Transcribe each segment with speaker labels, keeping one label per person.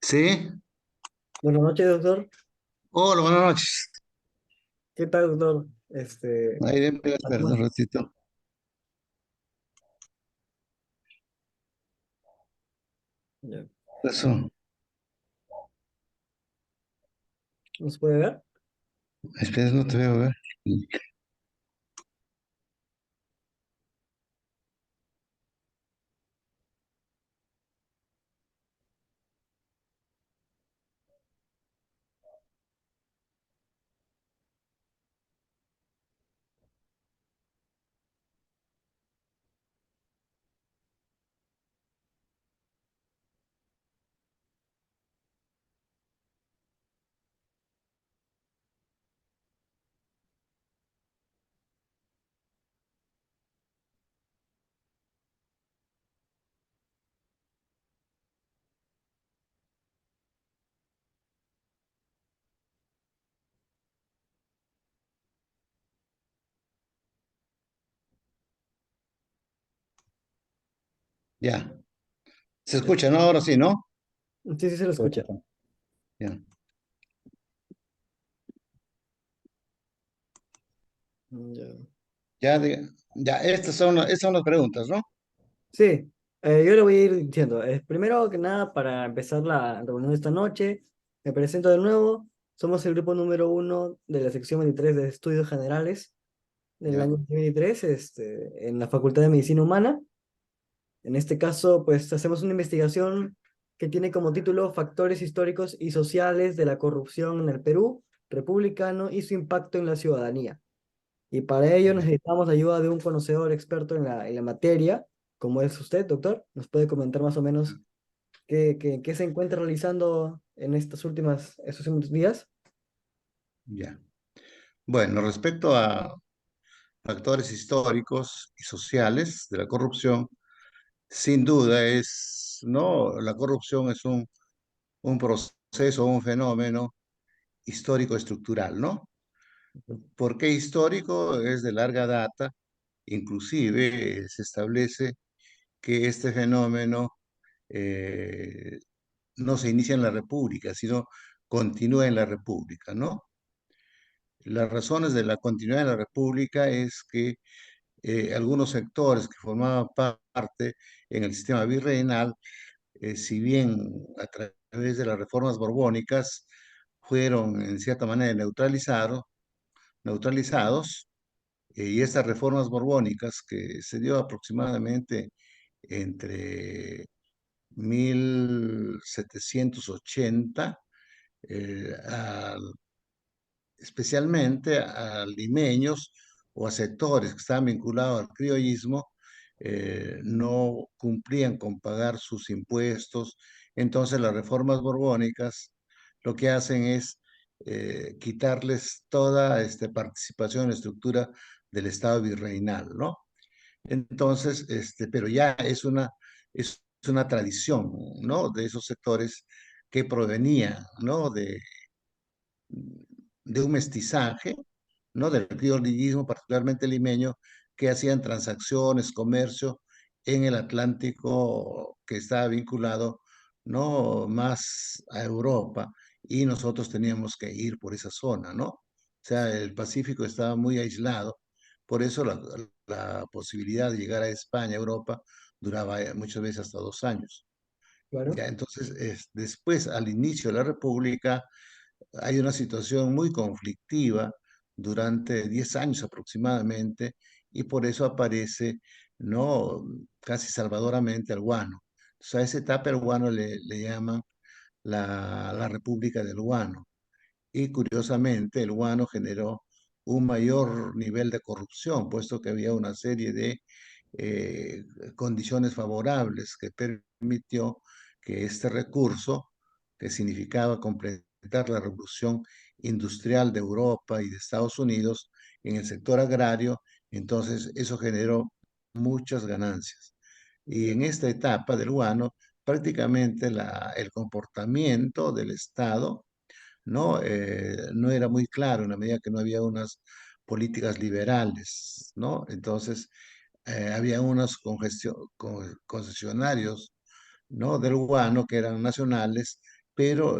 Speaker 1: Sí.
Speaker 2: Buenas noches, doctor.
Speaker 1: Hola, buenas noches.
Speaker 2: ¿Qué tal, doctor?
Speaker 1: Ahí déjame esperar un ratito.
Speaker 2: Ya.
Speaker 1: Eso.
Speaker 2: ¿Nos puede ver?
Speaker 1: Espera, no te veo, a ver. Ya. Se
Speaker 2: Ya.
Speaker 1: escucha, ¿no? Ahora sí, ¿no?
Speaker 2: Sí, sí, se lo escucha.
Speaker 1: Ya.
Speaker 2: Ya.
Speaker 1: Ya, ya, estas son las preguntas, ¿no?
Speaker 2: Sí, yo le voy a ir diciendo. Primero que nada, para empezar la reunión de esta noche, me presento de nuevo. Somos el grupo número uno de la sección 23 de Estudios Generales del
Speaker 1: Ya.
Speaker 2: año 2023, en la Facultad de Medicina Humana. En este caso, pues hacemos una investigación que tiene como título Factores históricos y sociales de la corrupción en el Perú republicano y su impacto en la ciudadanía. Y para ello
Speaker 1: Ya.
Speaker 2: necesitamos ayuda de un conocedor experto en la materia, como es usted, doctor. ¿Nos puede comentar más o menos qué se encuentra realizando en estos últimos días?
Speaker 1: Ya. Bueno, respecto a factores históricos y sociales de la corrupción, sin duda es, ¿no? La corrupción es un proceso, un fenómeno histórico estructural, ¿no? ¿Por qué histórico? Es de larga data. Inclusive se establece que este fenómeno eh, no se inicia en la República, sino continúa en la República, ¿no? Las razones de la continuidad en la República es que algunos sectores que formaban parte en el sistema virreinal, si bien a través de las reformas borbónicas fueron en cierta manera neutralizados, y estas reformas borbónicas que se dio aproximadamente entre 1780, especialmente a limeños o a sectores que estaban vinculados al criollismo, no cumplían con pagar sus impuestos. Entonces las reformas borbónicas lo que hacen es quitarles toda participación en la estructura del Estado virreinal, ¿no? Entonces, pero ya es una tradición, ¿no? De esos sectores que provenía, ¿no? De un mestizaje, ¿no? Del criollismo, particularmente limeño, que hacían transacciones, comercio en el Atlántico que estaba vinculado, ¿no? Más a Europa, y nosotros teníamos que ir por esa zona, ¿no? O sea, el Pacífico estaba muy aislado, por eso la posibilidad de llegar a España, Europa, duraba muchas veces hasta 2 años.
Speaker 2: Claro.
Speaker 1: Ya, entonces, después, al inicio de la República, hay una situación muy conflictiva durante 10 años aproximadamente, y por eso aparece, ¿no? Casi salvadoramente al guano. O sea, a esa etapa el guano le llaman la República del Guano. Y curiosamente el guano generó un mayor nivel de corrupción, puesto que había una serie de eh, condiciones favorables que permitió que este recurso, que significaba completar la revolución industrial de Europa y de Estados Unidos en el sector agrario, entonces eso generó muchas ganancias. Y en esta etapa del guano, prácticamente el comportamiento del Estado, ¿no? No era muy claro en la medida que no había unas políticas liberales, ¿no? Entonces, había unos concesionarios, ¿no? Del guano que eran nacionales, pero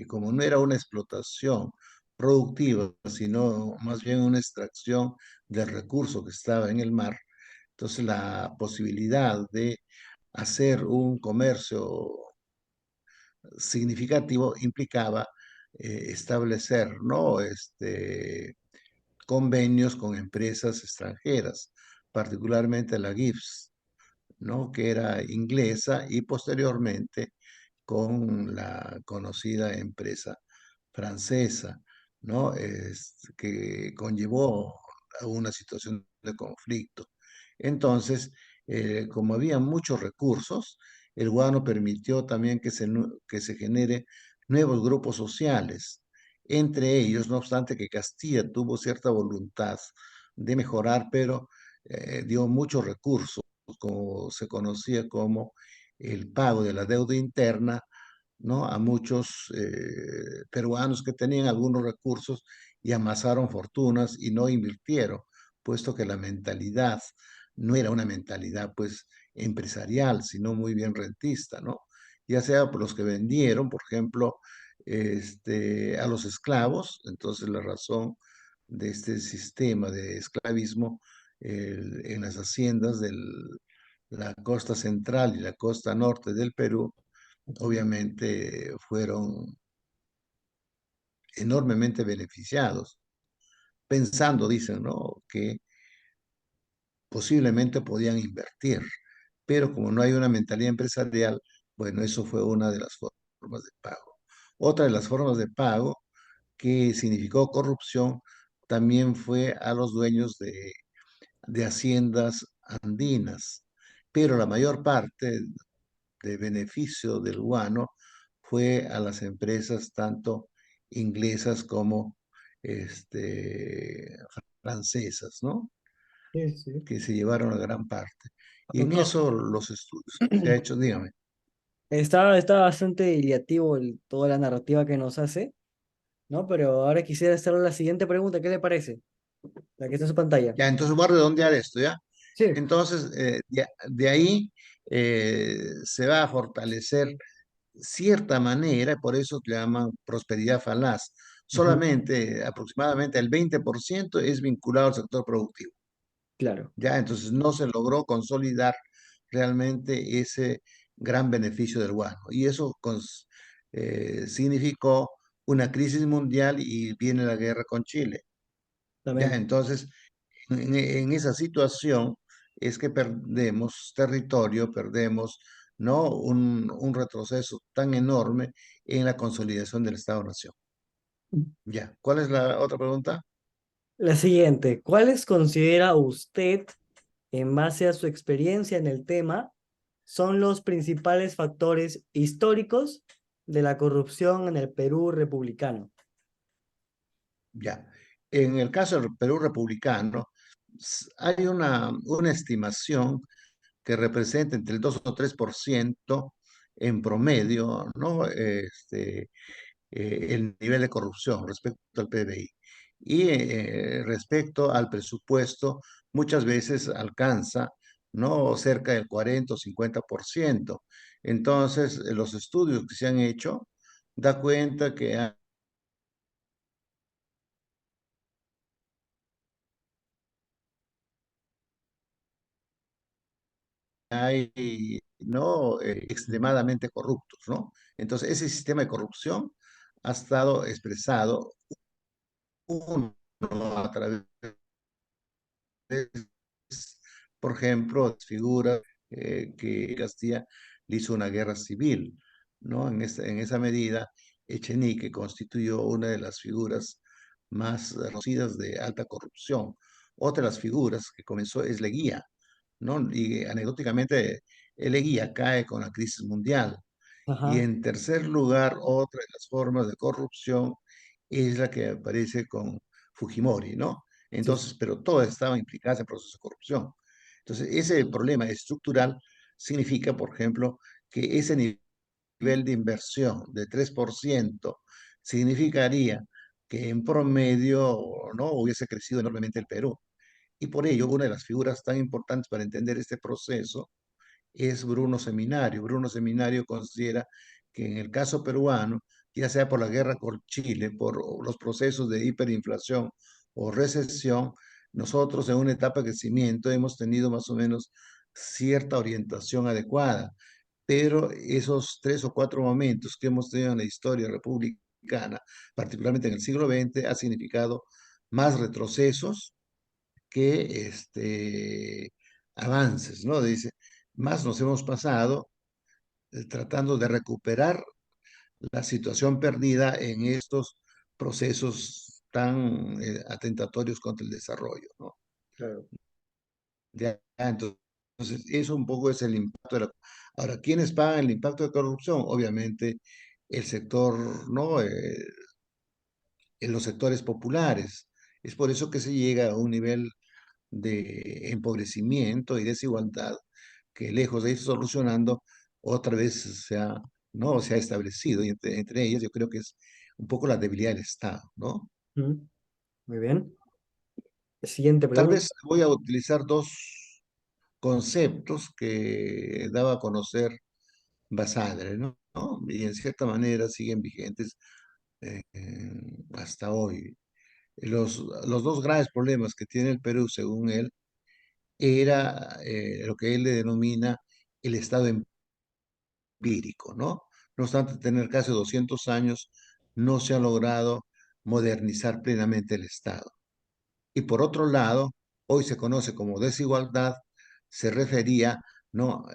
Speaker 1: como no era una explotación productiva, sino más bien una extracción del recurso que estaba en el mar, entonces la posibilidad de hacer un comercio significativo implicaba establecer, ¿no? Convenios con empresas extranjeras, particularmente la Gibbs, ¿no? Que era inglesa y posteriormente con la conocida empresa francesa, ¿no? Que conllevó a una situación de conflicto. Entonces, como había muchos recursos, el guano permitió también que se genere nuevos grupos sociales. Entre ellos, no obstante que Castilla tuvo cierta voluntad de mejorar, pero dio muchos recursos, como se conocía como el pago de la deuda interna, ¿no? A muchos peruanos que tenían algunos recursos y amasaron fortunas y no invirtieron, puesto que la mentalidad no era una mentalidad pues empresarial, sino muy bien rentista, ¿no? Ya sea por los que vendieron, por ejemplo, a los esclavos, entonces la razón de este sistema de esclavismo en las haciendas de la costa central y la costa norte del Perú
Speaker 2: Ujú.
Speaker 1: obviamente fueron enormemente beneficiados, pensando, dicen, ¿no? Que posiblemente podían invertir, pero como no hay una mentalidad empresarial, bueno, eso fue una de las formas de pago. Otra de las formas de pago que significó corrupción también fue a los dueños de haciendas andinas, pero la mayor parte de beneficio del guano fue a las empresas tanto inglesas como francesas, ¿no?
Speaker 2: Sí, sí.
Speaker 1: Que se llevaron a gran parte. Y en
Speaker 2: Doctor,
Speaker 1: eso los estudios que se ha hecho, dígame.
Speaker 2: está bastante ideativo toda la narrativa que nos hace, ¿no? Pero ahora quisiera hacerle la siguiente pregunta, ¿qué le parece? La que está en su pantalla.
Speaker 1: Ya, entonces voy a redondear esto, ¿ya?
Speaker 2: Sí.
Speaker 1: Entonces, de ahí se va a fortalecer cierta manera, por eso le llaman prosperidad falaz.
Speaker 2: Ujú.
Speaker 1: Solamente aproximadamente el 20% es vinculado al sector productivo.
Speaker 2: Claro,
Speaker 1: Ya, entonces no se logró consolidar realmente ese gran beneficio del guano. Y eso significó una crisis mundial y viene la guerra con Chile. Ya,
Speaker 2: también.
Speaker 1: entonces, en esa situación es que perdemos territorio, perdemos, ¿no? Un retroceso tan enorme en la consolidación del Estado-Nación. Ya, ¿cuál es la otra pregunta?
Speaker 2: La siguiente, ¿cuáles considera usted, en base a su experiencia en el tema, son los principales factores históricos de la corrupción en el Perú republicano?
Speaker 1: Ya. En el caso del Perú republicano, hay una estimación que representa entre el 2 o 3% en promedio, ¿no? El nivel de corrupción respecto al PBI. Y respecto al presupuesto, muchas veces alcanza, ¿no? Cerca del 40 o 50%. Entonces, los estudios que se han hecho da cuenta que hay, ¿no? Extremadamente corruptos, ¿no? Entonces, ese sistema de corrupción ha estado expresado, uno, a través, por ejemplo, figuras que Castilla le hizo una guerra civil, ¿no? En esa medida, Echenique constituyó una de las figuras más reconocidas de alta corrupción. Otra de las figuras que comenzó es Leguía, ¿no? Y anecdóticamente, Leguía cae con la crisis mundial. Y
Speaker 2: Ajá,
Speaker 1: en tercer lugar, otra de las formas de corrupción es la que aparece con Fujimori, ¿no?
Speaker 2: sí, sí,
Speaker 1: Entonces, pero todas estaban implicadas en procesos de corrupción. Entonces, ese problema estructural significa, por ejemplo, que ese nivel de inversión de 3% significaría que en promedio no hubiese crecido enormemente el Perú. Y por ello, una de las figuras tan importantes para entender este proceso es Bruno Seminario. Bruno Seminario considera que en el caso peruano, ya sea por la guerra con Chile, por los procesos de hiperinflación o recesión, nosotros en una etapa de crecimiento hemos tenido más o menos cierta orientación adecuada, pero esos 3 o 4 momentos que hemos tenido en la historia republicana, particularmente en el siglo XX, ha significado más retrocesos que avances, ¿no? Dice, más nos hemos pasado tratando de recuperar la situación perdida en estos procesos tan atentatorios contra el desarrollo, ¿no?
Speaker 2: Claro.
Speaker 1: Entonces, eso un poco es el impacto de la... Ahora, ¿quiénes pagan el impacto de corrupción? Obviamente, el sector, ¿no? En los sectores populares. Es por eso que se llega a un nivel de empobrecimiento y desigualdad que lejos de ir solucionando, otra vez ¿no? Se ha establecido. Y entre ellas yo creo que es un poco la debilidad del Estado, ¿no?
Speaker 2: Ujú. Muy bien. Siguiente
Speaker 1: Tal
Speaker 2: pregunta.
Speaker 1: vez voy a utilizar dos conceptos que daba a conocer Basadre, ¿no? ¿No? Y en cierta manera siguen vigentes hasta hoy. Los dos graves problemas que tiene el Perú, según él, era lo que él le denomina el estado empírico, ¿no? No obstante tener casi 200 años, no se ha logrado modernizar plenamente el Estado. Y por otro lado, hoy se conoce como desigualdad, se refería, ¿no?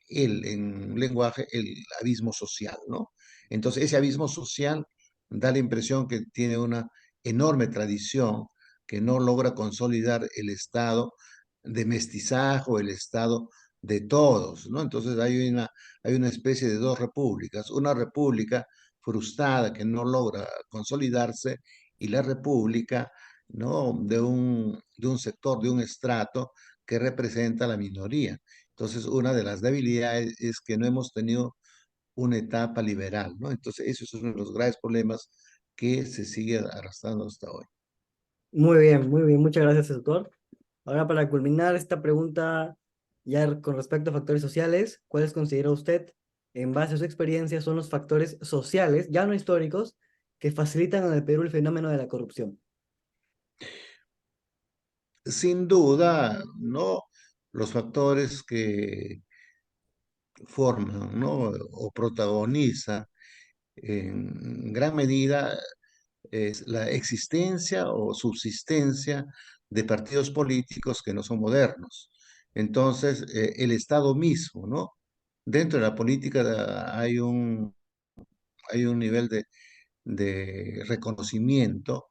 Speaker 1: En un lenguaje, el abismo social, ¿no? Entonces, ese abismo social da la impresión que tiene una enorme tradición que no logra consolidar el estado de mestizaje o el estado de todos, ¿no? Entonces, hay una especie de dos repúblicas, una república frustrada que no logra consolidarse y la república, ¿no? De un sector, de un estrato que representa a la minoría. Entonces, una de las debilidades es que no hemos tenido una etapa liberal, ¿no? Entonces, eso es uno de los graves problemas que se sigue arrastrando hasta hoy.
Speaker 2: Muy bien, muy bien. Muchas gracias, doctor. Ahora, para culminar esta pregunta, ya con respecto a factores sociales, ¿cuáles considera usted, en base a su experiencia, son los factores sociales, ya no históricos, que facilitan en el Perú el fenómeno de la corrupción?
Speaker 1: Sin duda, ¿no? Los factores que forman, ¿no? O protagonizan en gran medida es la existencia o subsistencia de partidos políticos que no son modernos. Entonces, el Estado mismo, ¿no? Dentro de la política hay un nivel de reconocimiento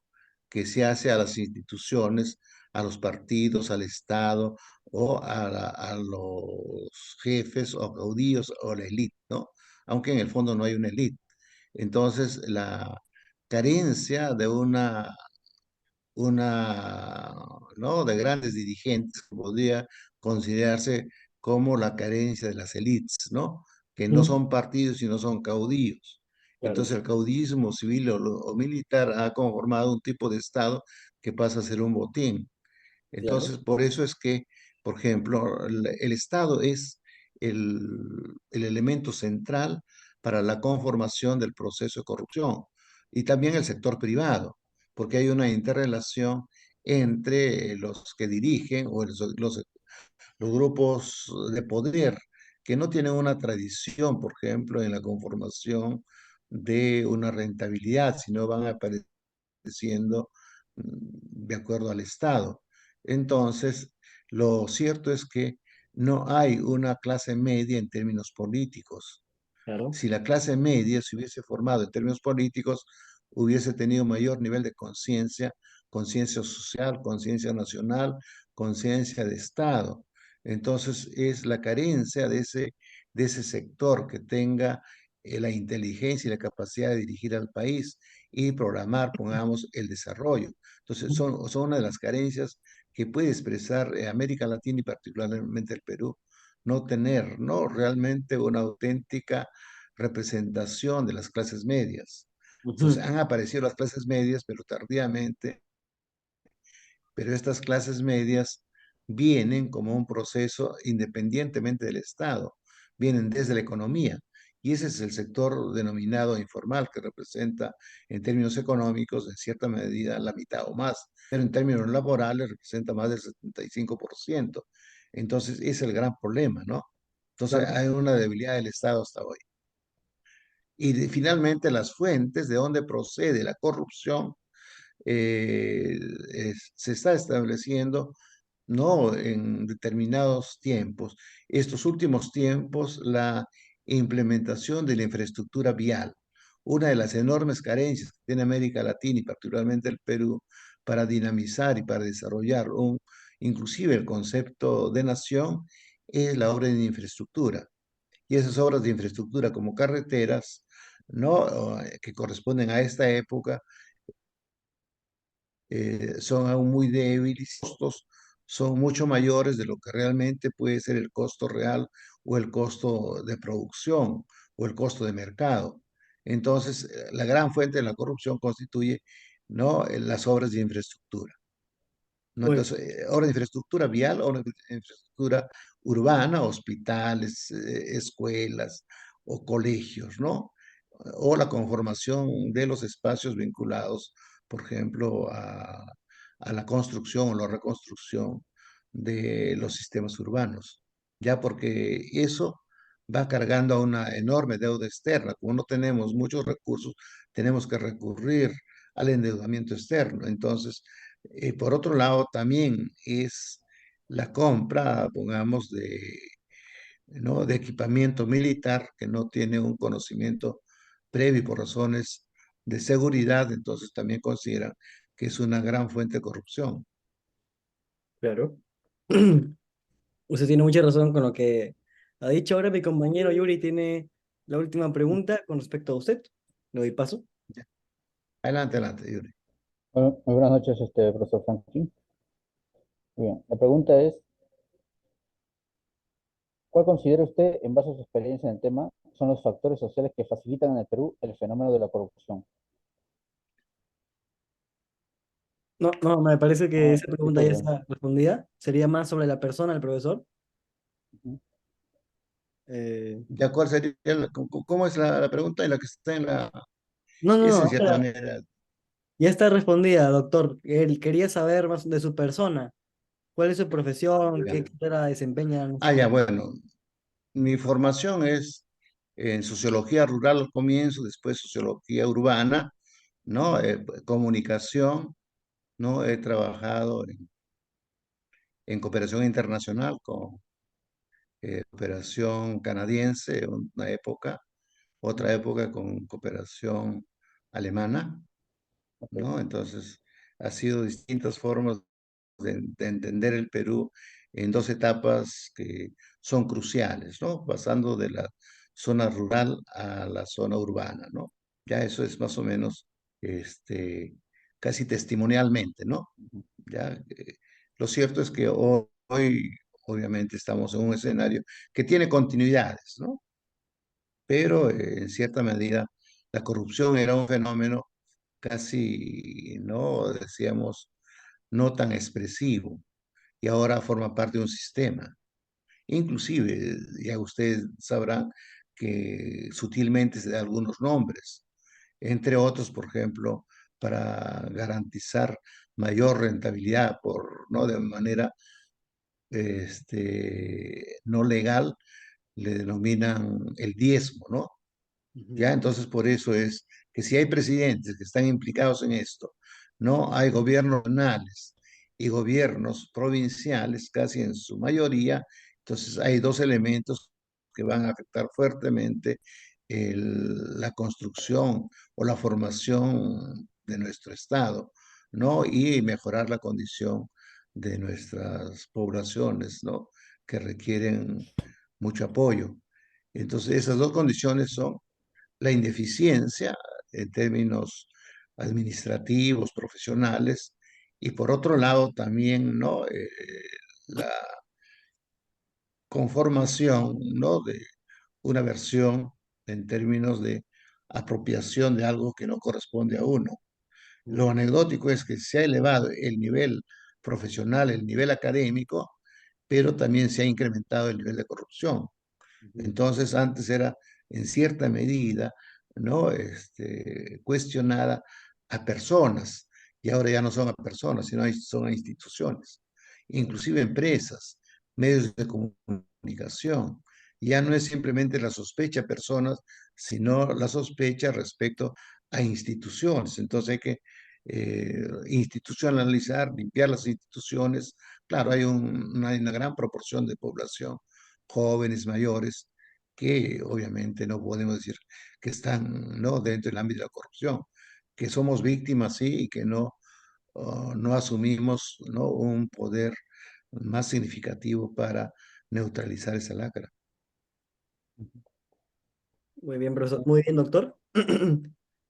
Speaker 1: que se hace a las instituciones, a los partidos, al Estado o a los jefes o caudillos o la élite, ¿no? Aunque en el fondo no hay una élite. Entonces, la carencia de ¿no? De grandes dirigentes que podría considerarse como la carencia de las élites, ¿no? Que no
Speaker 2: Mm,
Speaker 1: son partidos, sino son caudillos.
Speaker 2: claro,
Speaker 1: Entonces el caudillismo civil o militar ha conformado un tipo de Estado que pasa a ser un botín.
Speaker 2: claro,
Speaker 1: Entonces, por eso es que, por ejemplo, el Estado es el, el elemento central para la conformación del proceso de corrupción y también el sector privado, porque hay una interrelación entre los que dirigen o los grupos de poder que no tienen una tradición, por ejemplo, en la conformación de una rentabilidad, sino van apareciendo de acuerdo al Estado. Entonces, lo cierto es que no hay una clase media en términos políticos.
Speaker 2: claro.
Speaker 1: Si la clase media se hubiese formado en términos políticos, hubiese tenido mayor nivel de conciencia, conciencia social, conciencia nacional, conciencia de Estado. Entonces es la carencia de ese sector que tenga la inteligencia y la capacidad de dirigir al país y programar, pongamos, el desarrollo. Entonces son una de las carencias que puede expresar América Latina y particularmente el Perú, no tener, ¿no? Realmente una auténtica representación de las clases medias. Entonces
Speaker 2: Ujú,
Speaker 1: han aparecido las clases medias, pero tardíamente, pero estas clases medias vienen como un proceso independientemente del Estado, vienen desde la economía. y ese es el sector denominado informal, que representa en términos económicos, en cierta medida, la mitad o más, pero en términos laborales representa más del 75%. Entonces, ese es el gran problema, ¿no? Entonces,
Speaker 2: Claro.
Speaker 1: hay una debilidad del Estado hasta hoy. Y finalmente, las fuentes de donde procede la corrupción se está estableciendo no en determinados tiempos. Estos últimos tiempos, la implementación de la infraestructura vial, una de las enormes carencias que tiene América Latina y particularmente el Perú para dinamizar y para desarrollar inclusive el concepto de nación, es la obra de infraestructura. Y esas obras de infraestructura como carreteras, ¿no? Que corresponden a esta época, son aún muy débiles, costos son mucho mayores de lo que realmente puede ser el costo real o el costo de producción o el costo de mercado. Entonces, la gran fuente de la corrupción constituye, ¿no? Las obras de infraestructura. ¿No?
Speaker 2: Uy,
Speaker 1: Entonces, obra de infraestructura vial, obra de infraestructura urbana, hospitales, escuelas o colegios, ¿no? O la conformación de los espacios vinculados, por ejemplo, a la construcción o la reconstrucción de los sistemas urbanos, ya porque eso va cargando a una enorme deuda externa. Como no tenemos muchos recursos, tenemos que recurrir al endeudamiento externo. Entonces, por otro lado, también es la compra, pongamos, ¿no? de equipamiento militar que no tiene un conocimiento previo por razones de seguridad, entonces también consideran que es una gran fuente de corrupción.
Speaker 2: claro. Usted tiene mucha razón con lo que ha dicho. Ahora mi compañero Yuri tiene la última pregunta con respecto a usted. Le doy paso.
Speaker 1: Ya. Adelante, adelante, Yuri.
Speaker 3: Bueno, muy buenas noches, profesor Franklin. Muy bien, la pregunta es, ¿cuál considera usted, en base a su experiencia en el tema, son los factores sociales que facilitan en el Perú el fenómeno de la corrupción?
Speaker 2: No, no, me parece que
Speaker 3: Ah,
Speaker 2: esa pregunta ya
Speaker 3: disculpe.
Speaker 2: está respondida. Sería más sobre la persona, el profesor.
Speaker 3: Ujú.
Speaker 2: Eh,
Speaker 1: ¿Ya cuál sería cómo es la pregunta en la que está en la...
Speaker 2: no, no,
Speaker 1: Es
Speaker 2: no,
Speaker 1: en cierta manera...
Speaker 2: ya está respondida, doctor. Él quería saber más de su persona. ¿Cuál es su profesión? ¿Qué carrera desempeña en
Speaker 1: Ah,
Speaker 2: este
Speaker 1: ya,
Speaker 2: momento?
Speaker 1: bueno, mi formación es en sociología rural al comienzo, después sociología urbana, ¿no? Comunicación, ¿no? He trabajado en cooperación internacional con cooperación canadiense, una época, otra época con cooperación alemana,
Speaker 3: Ok.
Speaker 1: ¿no? Entonces, ha sido distintas formas de entender el Perú en dos etapas que son cruciales, ¿no? Pasando de la zona rural a la zona urbana, ¿no? Ya eso es más o menos, casi testimonialmente, ¿no?
Speaker 3: Ujú.
Speaker 1: Ya, lo cierto es que hoy, obviamente, estamos en un escenario que tiene continuidades, ¿no? Pero en cierta medida la corrupción era un fenómeno casi, ¿no? Decíamos, no tan expresivo y ahora forma parte de un sistema. Inclusive, ya ustedes sabrán que sutilmente se da algunos nombres, entre otros, por ejemplo, para garantizar mayor rentabilidad no de manera no legal, le denominan el diezmo, ¿no?
Speaker 2: Ujú,
Speaker 1: Ya, entonces por eso es que si hay presidentes que están implicados en esto, no hay gobiernos nacionales y gobiernos provinciales, casi en su mayoría, entonces hay dos elementos que van a afectar fuertemente la construcción o la formación de nuestro Estado, ¿no? Y mejorar la condición de nuestras poblaciones, ¿no? Que requieren mucho apoyo. Entonces, esas dos condiciones son la ineficiencia en términos administrativos, profesionales, y por otro lado también, ¿no? La conformación, ¿no? De una versión en términos de apropiación de algo que no corresponde a uno. Lo
Speaker 2: ujú,
Speaker 1: anecdótico es que se ha elevado el nivel profesional, el nivel académico, pero también se ha incrementado el nivel de corrupción.
Speaker 2: ujú.
Speaker 1: Entonces, antes era en cierta medida, ¿no? Cuestionada a personas, y ahora ya no son a personas, sino son a instituciones, inclusive empresas, medios de comunicación. Ya no es simplemente la sospecha a personas, sino la sospecha respecto a instituciones. Entonces hay que institucionalizar, limpiar las instituciones. Claro, hay una gran proporción de población, jóvenes, mayores, que obviamente no podemos decir que están, ¿no?, dentro del ámbito de la corrupción, que somos víctimas, sí, y que no asumimos, ¿no?, un poder más significativo para neutralizar esa lacra.
Speaker 2: Muy bien, profesor. Muy bien, doctor.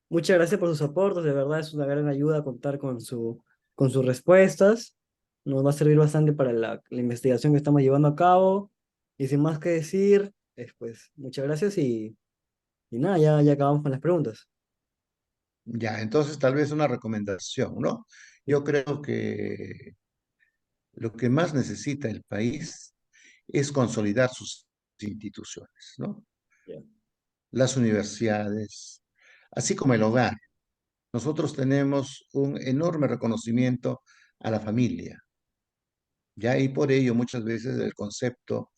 Speaker 2: Muchas gracias por sus aportes. De verdad es una gran ayuda contar con sus respuestas. Nos va a servir bastante para la investigación que estamos llevando a cabo. Y sin más que decir, pues muchas gracias y nada, ya acabamos con las preguntas.
Speaker 1: Ya, entonces tal vez una recomendación, ¿no?
Speaker 2: Sí,
Speaker 1: Yo creo que lo que más necesita el país es consolidar sus instituciones, ¿no?
Speaker 2: ya.
Speaker 1: Las universidades, así como el hogar. Nosotros tenemos un enorme reconocimiento a la familia, ¿ya? Y por ello muchas veces el concepto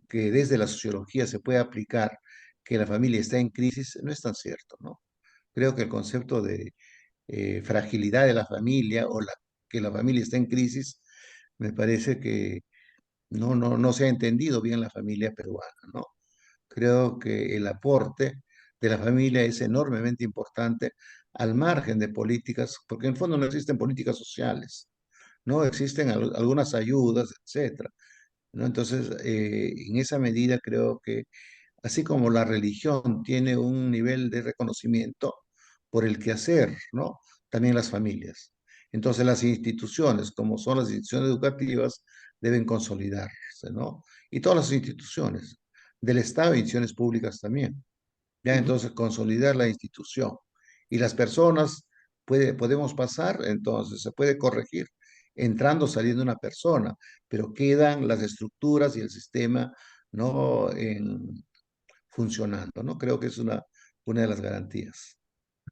Speaker 1: que desde la sociología se puede aplicar que la familia está en crisis no es tan cierto, ¿no? Creo que el concepto de fragilidad de la familia que la familia está en crisis, me parece que no se ha entendido bien la familia peruana, ¿no? Creo que el aporte de la familia es enormemente importante al margen de políticas, porque en el fondo no existen políticas sociales, no existen algunas ayudas, etcétera, ¿no? Entonces, en esa medida creo que así como la religión tiene un nivel de reconocimiento por el quehacer, ¿no? También las familias. Entonces las instituciones, como son las instituciones educativas, deben consolidarse, ¿no? Y todas las instituciones del Estado y instituciones públicas también. Ya
Speaker 2: Ujú.
Speaker 1: entonces consolidar la institución. Y las personas podemos pasar, entonces se puede corregir entrando, saliendo una persona, pero quedan las estructuras y el sistema, ¿no?, funcionando, ¿no? Creo que es una de las garantías.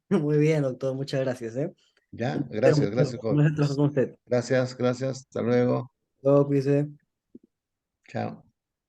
Speaker 2: Muy bien, doctor. Muchas gracias, ¿eh?
Speaker 1: ¿Ya?
Speaker 2: Pero
Speaker 1: Gracias,
Speaker 2: mucho
Speaker 1: gracias,
Speaker 2: placer trabajar
Speaker 1: jóvenes.
Speaker 2: con usted.
Speaker 1: Gracias, gracias. Hasta luego.
Speaker 2: Luego, cuídese.
Speaker 1: Chao.